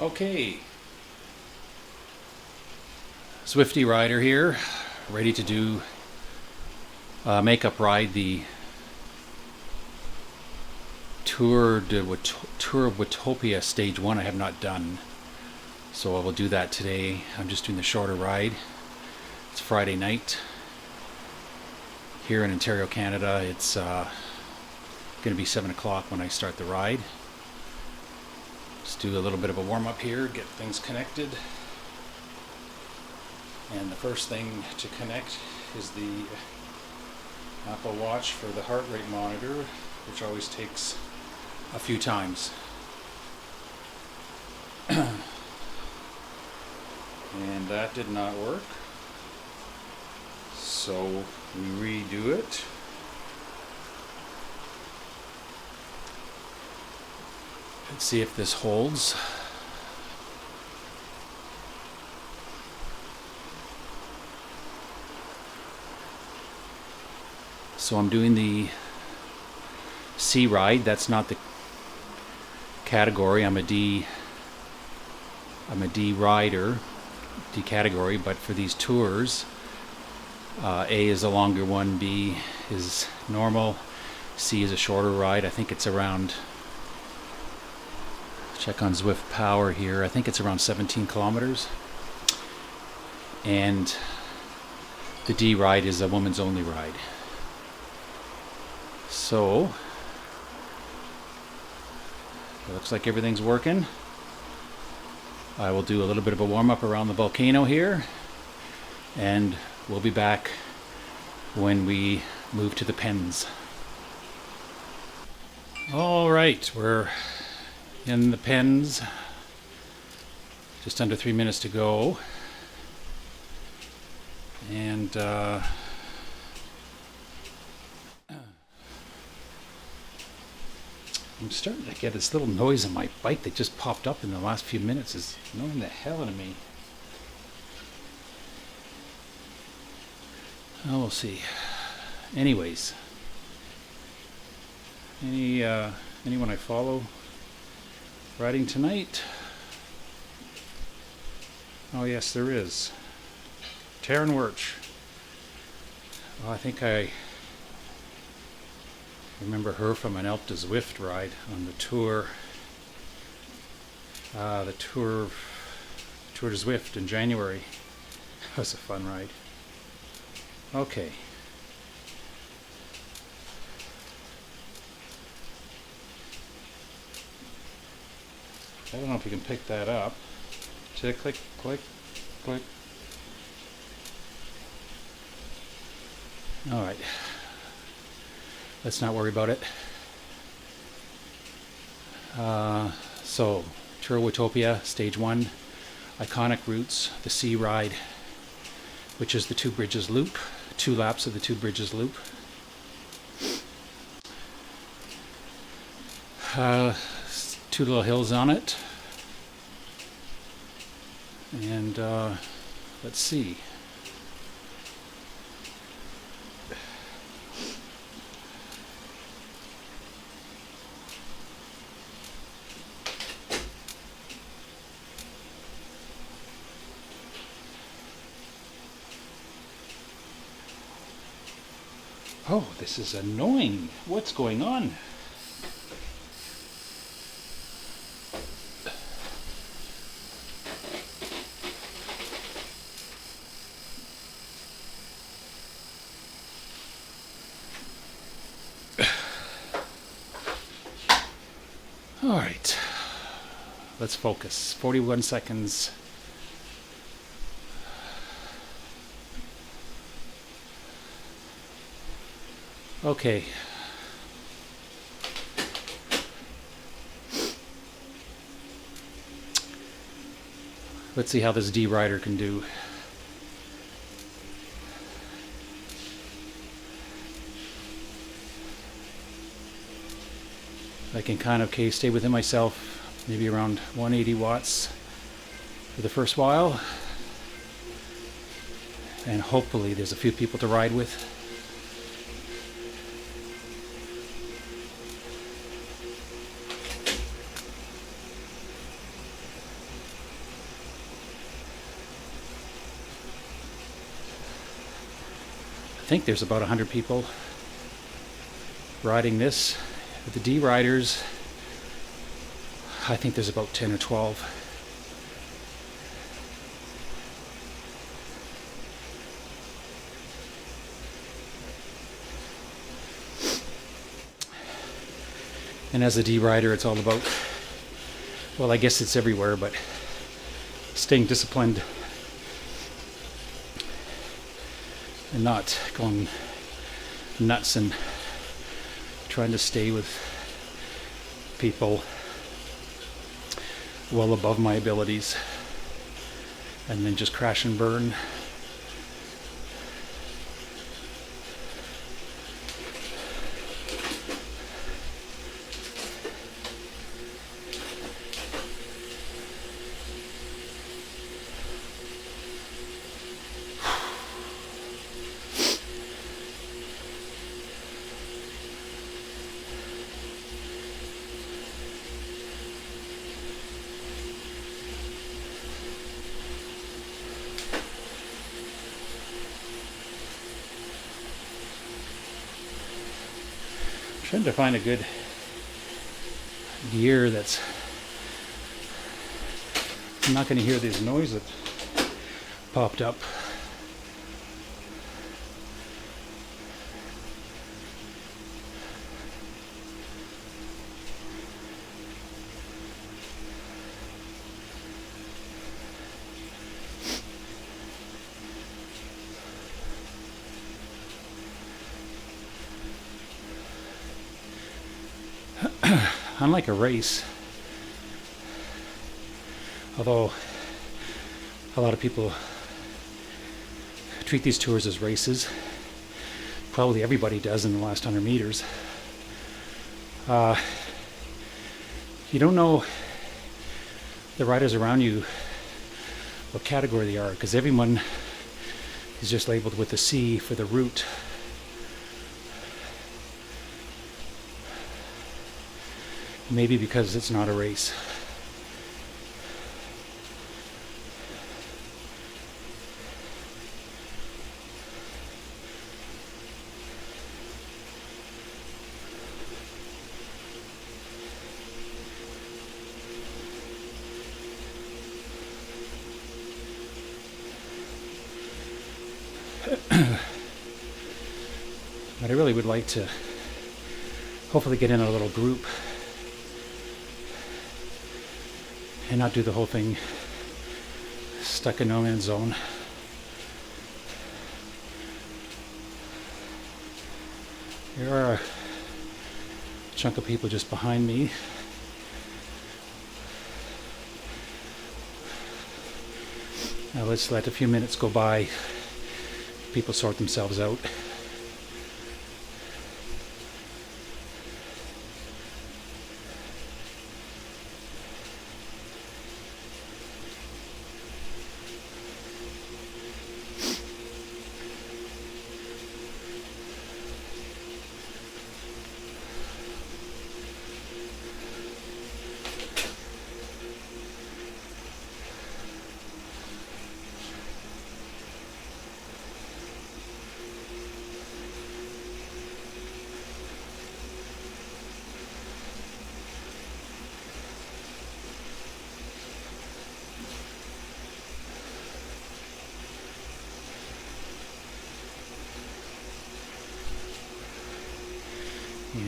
Okay, ZwiftDRider here, ready to do makeup ride the Tour of Watopia Stage 1 I have not done. So I will do that today. I'm just doing the shorter ride. It's Friday night. Here in Ontario, Canada, it's going to be 7 o'clock when I start the ride. Just do a little bit of a warm-up here, get things connected. And the first thing to connect is the Apple Watch for the heart rate monitor, which always takes a few times. And that did not work. So we redo it. Let's see if this holds. So I'm doing the C ride. That's not the category. I'm a D rider, D category, but for these tours, A is a longer one, B is normal, C is a shorter ride. I think it's around, check on Zwift Power here, I think it's around 17 kilometers. And the D ride is a woman's only ride. So, it looks like everything's working. I will do a little bit of a warm-up around the volcano here, and we'll be back when we move to the pens. Alright, we're in the pens. Just under 3 minutes to go. And I'm starting to get this little noise on my bike that just popped up in the last few minutes. Is annoying the hell out of me. Oh, we'll see. Anyways, anyone I follow riding tonight? Oh yes, there is. Taryn Wirch. Oh, I think I remember her from an Alp to Zwift ride on the tour. The tour to Zwift in January. That was a fun ride. Okay. I don't know if you can pick that up. Click, click, click, click. All right. Let's not worry about it. So, Tour of Watopia, Stage 1, iconic routes, the C ride, which is the Two Bridges loop, 2 laps of the Two Bridges loop. Two little hills on it. And let's see. Oh, this is annoying. What's going on? All right. Let's focus. 41 seconds. Okay. Let's see how this D rider can do. I can kind of stay within myself, maybe around 180 watts for the first while. And hopefully there's a few people to ride with. think there's about 100 people riding this. With the D-Riders, I think there's about 10 or 12. And as a D-Rider, it's all about, well, I guess it's everywhere, but staying disciplined and not going nuts and trying to stay with people well above my abilities and then just crash and burn. Trying to find a good gear that's I'm not going to hear this noise that popped up. Unlike a race, although a lot of people treat these tours as races, probably everybody does in the last 100 meters, you don't know the riders around you what category they are, because everyone is just labeled with a C for the route. Maybe because it's not a race. But I really would like to hopefully get in a little group and not do the whole thing stuck in no man's zone. There are a chunk of people just behind me. Now let's let a few minutes go by. People sort themselves out.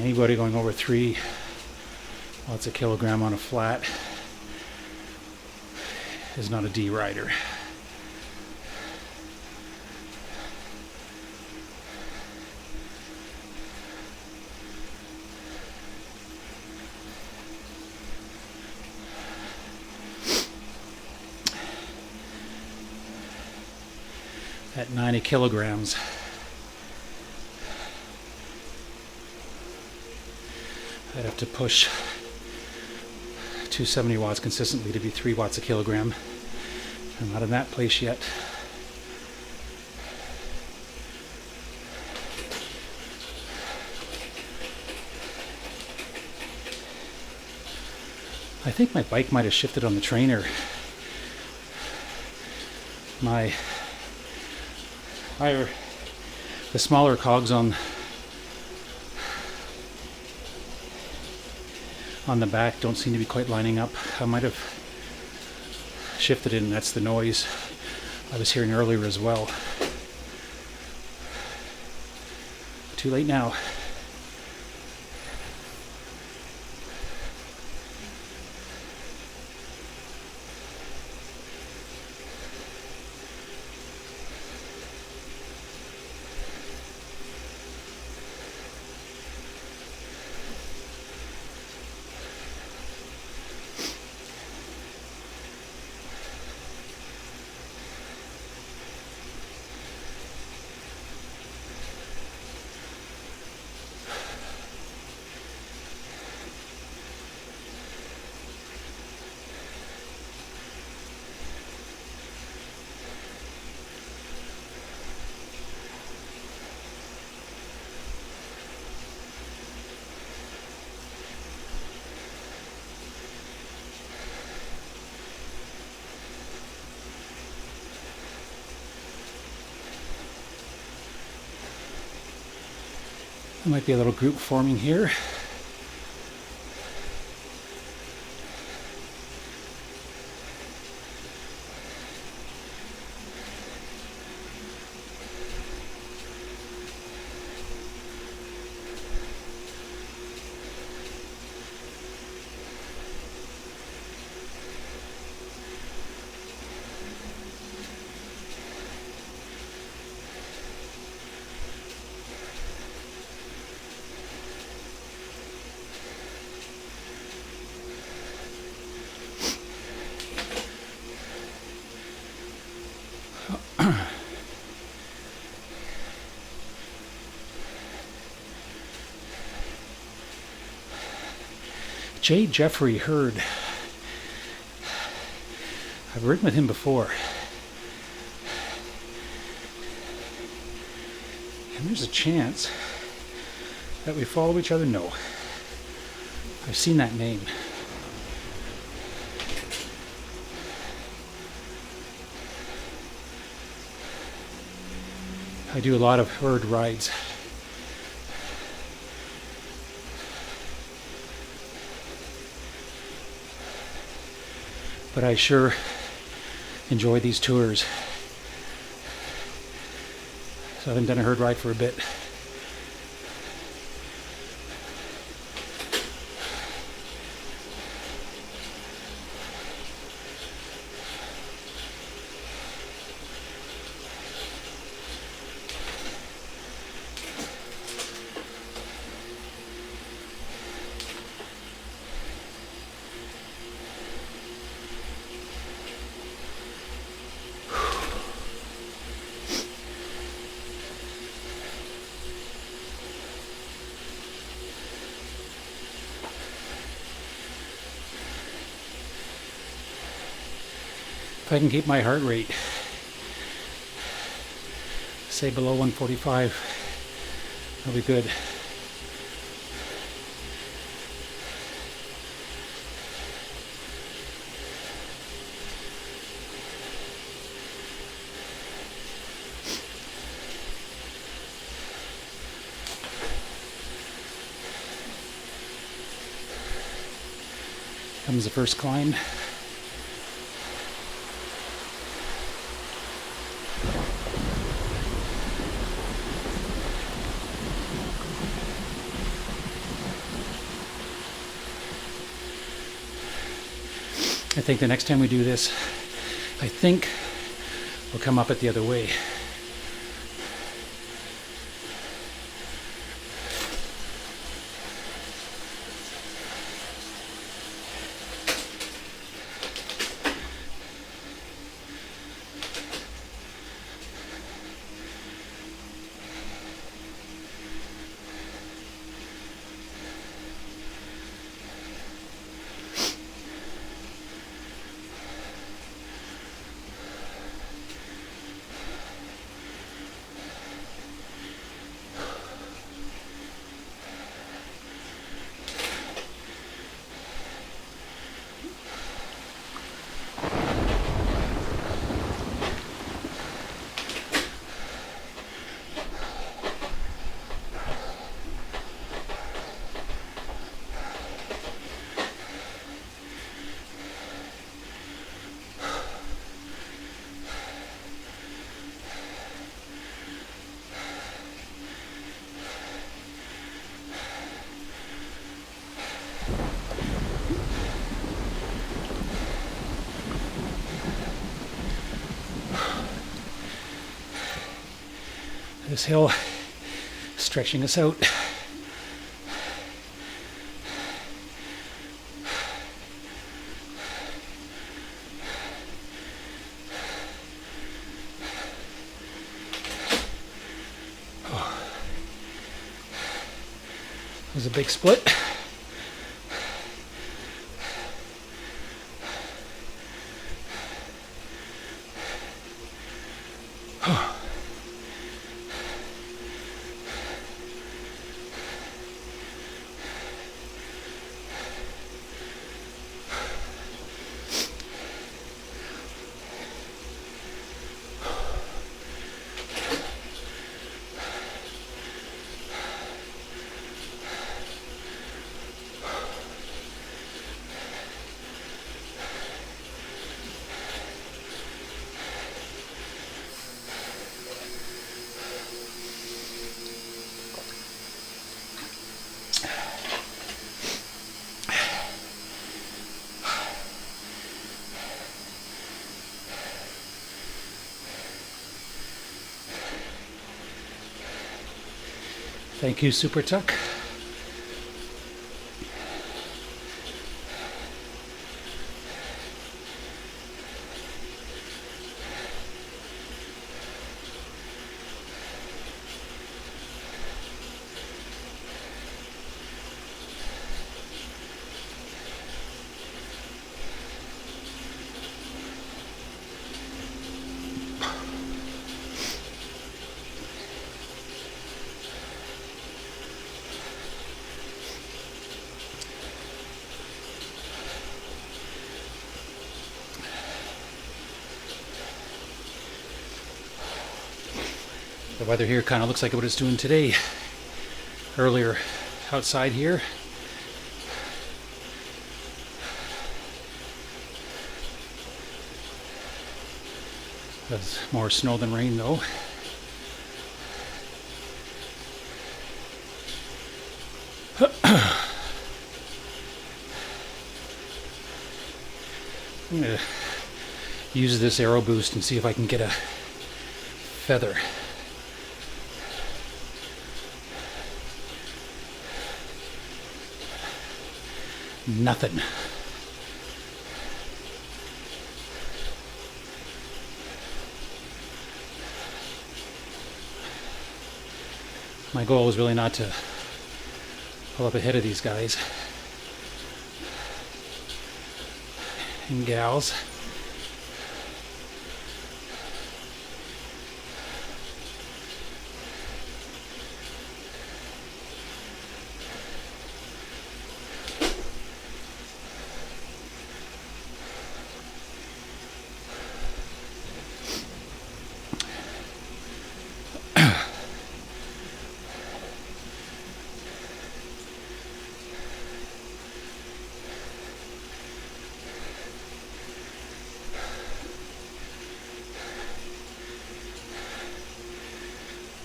Anybody going over 3 watts a kilogram on a flat is not a D-Rider. At 90 kilograms, I'd have to push 270 watts consistently to be 3 watts a kilogram. I'm not in that place yet. I think my bike might have shifted on the trainer. My The smaller cogs on the back don't seem to be quite lining up. I might have shifted it, and that's the noise I was hearing earlier as well. Too late now. There might be a little group forming here. J. Jeffrey Hurd. I've ridden with him before. And there's a chance that we follow each other. No. I've seen that name. I do a lot of herd rides. But I sure enjoy these tours. So I haven't done a herd ride for a bit. If I can keep my heart rate, say below 145, that'll be good. Comes the first climb. I think the next time we do this, I think we'll come up it the other way. this hill, stretching us out. There's a big split. Thank you, Super Tuck. The weather here kind of looks like what it's doing today. Earlier outside here. There's more snow than rain though. I'm going to use this arrow boost and see if I can get a feather. Nothing. My goal was really not to pull up ahead of these guys and gals.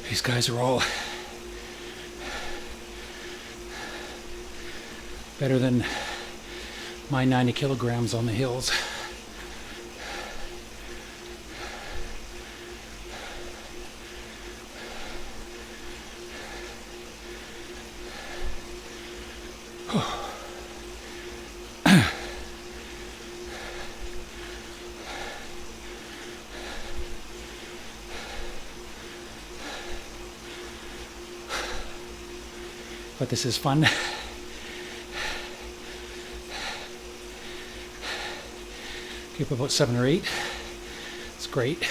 These guys are all better than my 90 kilograms on the hills. But this is fun. Keep about 7 or 8. It's great.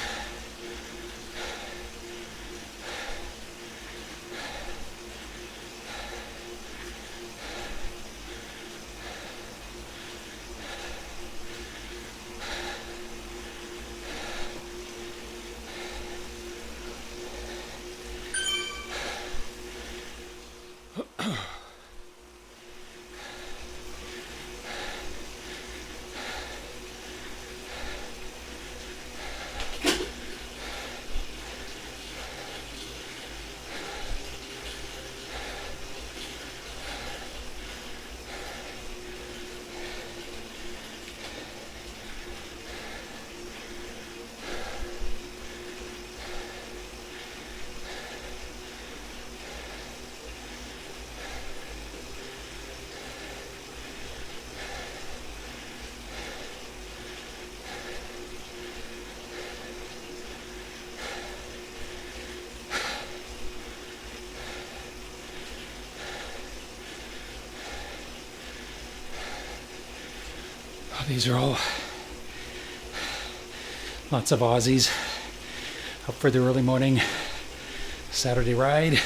These are all lots of Aussies up for the early morning Saturday ride.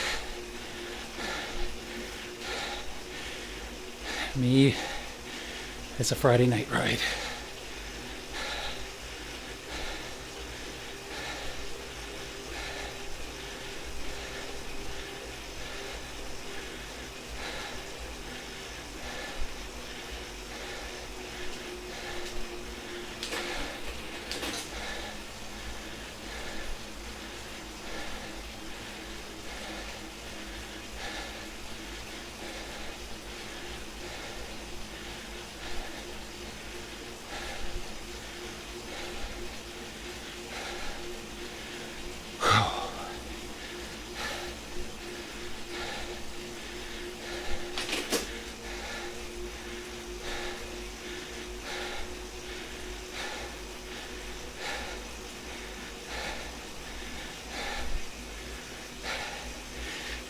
Me, it's a Friday night ride.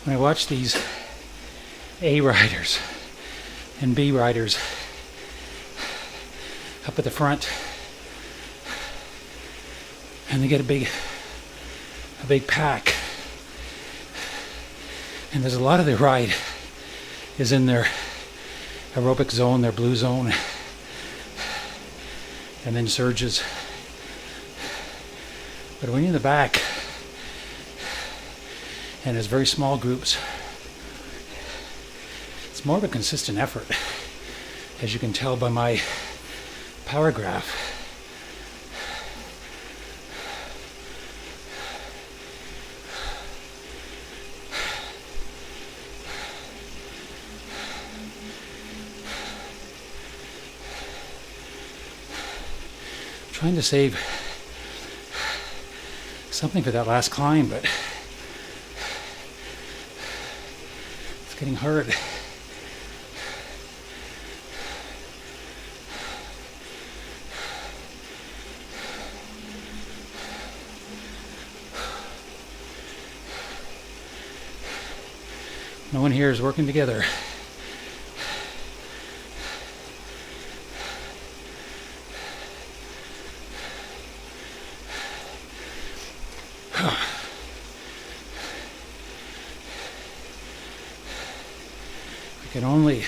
When I watch these A riders and B riders up at the front, and they get a big pack, and there's a lot of their ride is in their aerobic zone, their blue zone, and then surges. But when you're in the back, and it's very small groups, it's more of a consistent effort, as you can tell by my power graph. I'm trying to save something for that last climb, but getting hard. No one here is working together. I can only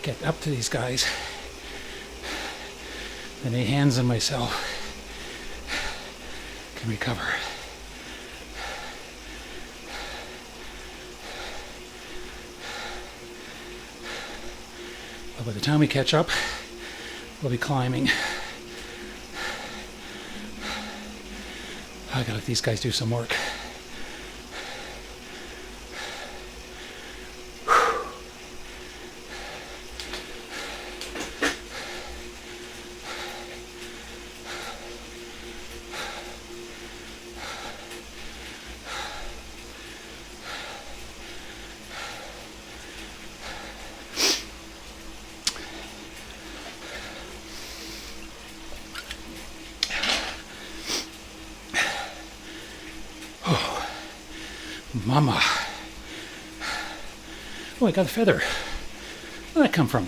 get up to these guys, then the hands and myself can recover. But by the time we catch up, we'll be climbing. I gotta let these guys do some work. Mama. Oh, I got a feather. Where'd that come from?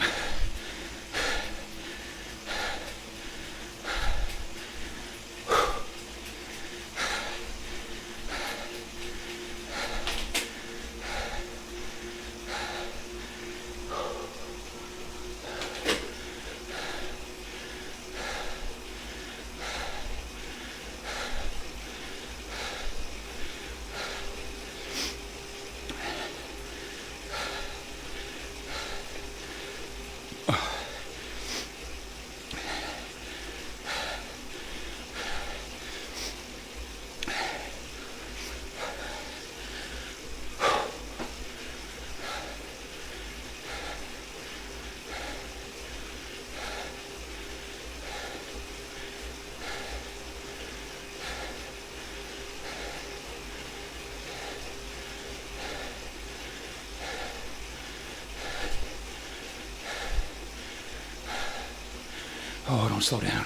Oh, don't slow down.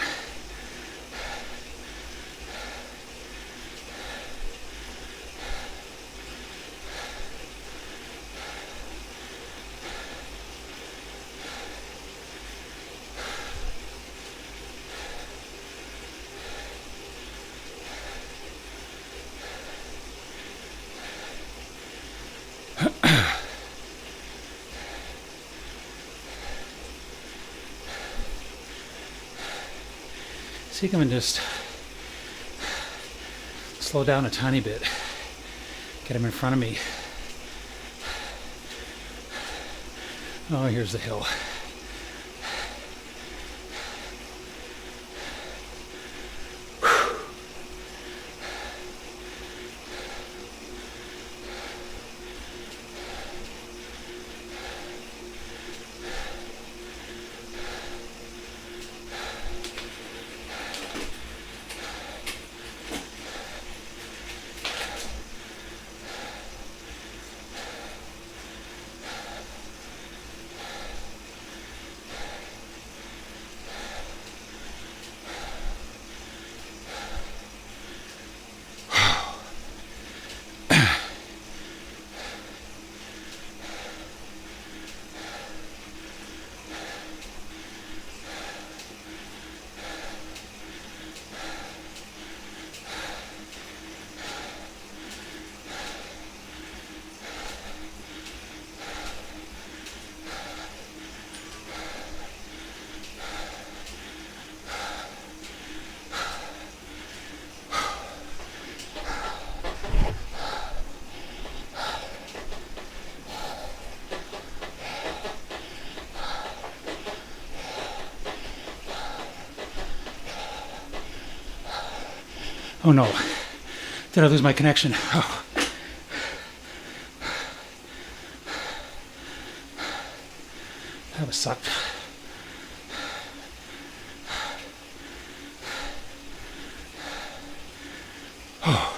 take them and just slow down a tiny bit. Get them in front of me. Oh, here's the hill. Oh no, did I lose my connection? Oh. That was sucked. Oh.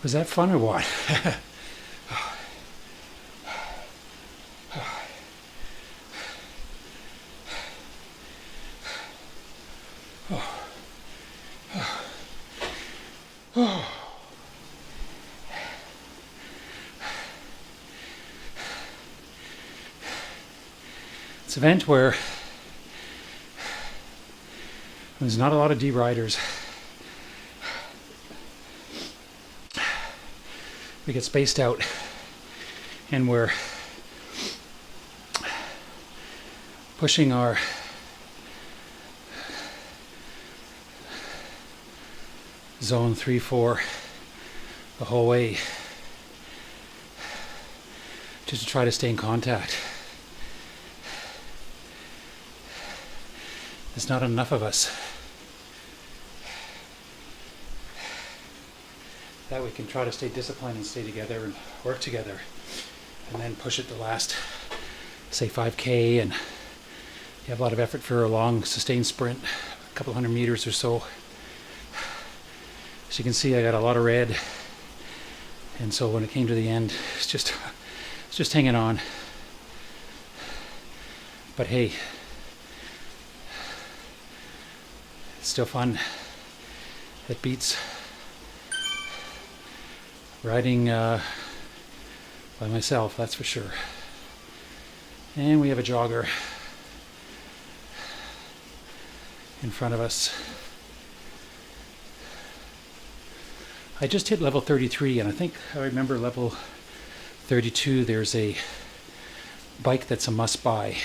Was that fun or what? It's an event where there's not a lot of D-riders. We get spaced out and we're pushing our zone 3-4 the whole way just to try to stay in contact. There's not enough of us that we can try to stay disciplined and stay together and work together and then push it the last, say, 5K, and you have a lot of effort for a long sustained sprint, a couple hundred meters or so. As you can see, I got a lot of red, and so when it came to the end, it's just hanging on. But hey, it's still fun. It beats riding by myself, that's for sure. And we have a jogger in front of us. I just hit level 33, and I think I remember level 32 there's a bike that's a must buy.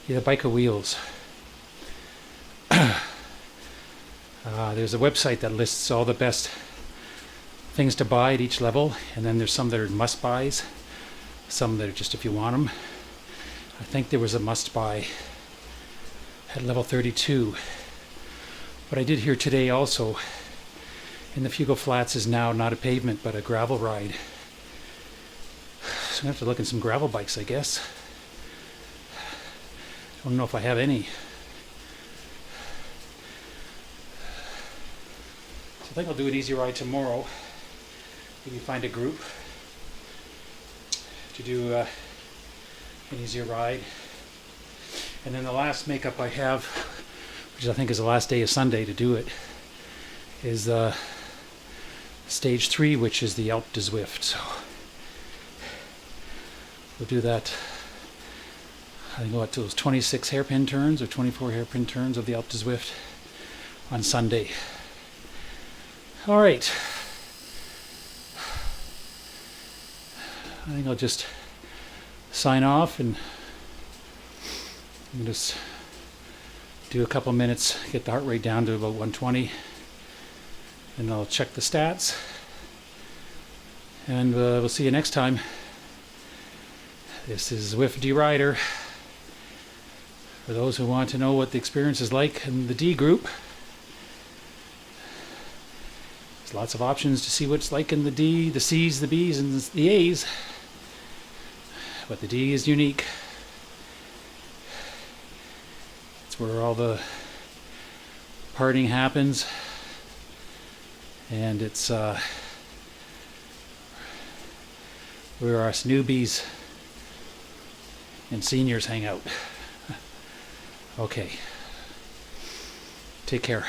Yeah, the bike or wheels. There's a website that lists all the best things to buy at each level, and then there's some that are must buys, some that are just if you want them. I think there was a must buy at level 32. What I did here today also in the Fugal Flats is now not a pavement but a gravel ride. So I'm gonna have to look in some gravel bikes, I guess. I don't know if I have any. So I think I'll do an easy ride tomorrow. Maybe find a group to do an easier ride. And then the last makeup I have, which I think is the last day of Sunday to do it, is stage 3, which is the Alpe de Zwift. So we'll do that. I think what, those 26 hairpin turns or 24 hairpin turns of the Alpe de Zwift on Sunday. All right. I think I'll just sign off and just do a couple minutes, get the heart rate down to about 120, and I'll check the stats, and we'll see you next time. This is ZwiftDRider. For those who want to know what the experience is like in the D group, there's lots of options to see what it's like in the D, the C's, the B's, and the A's. But the D is unique. It's where all the partying happens, and it's where us newbies and seniors hang out. Okay. Take care.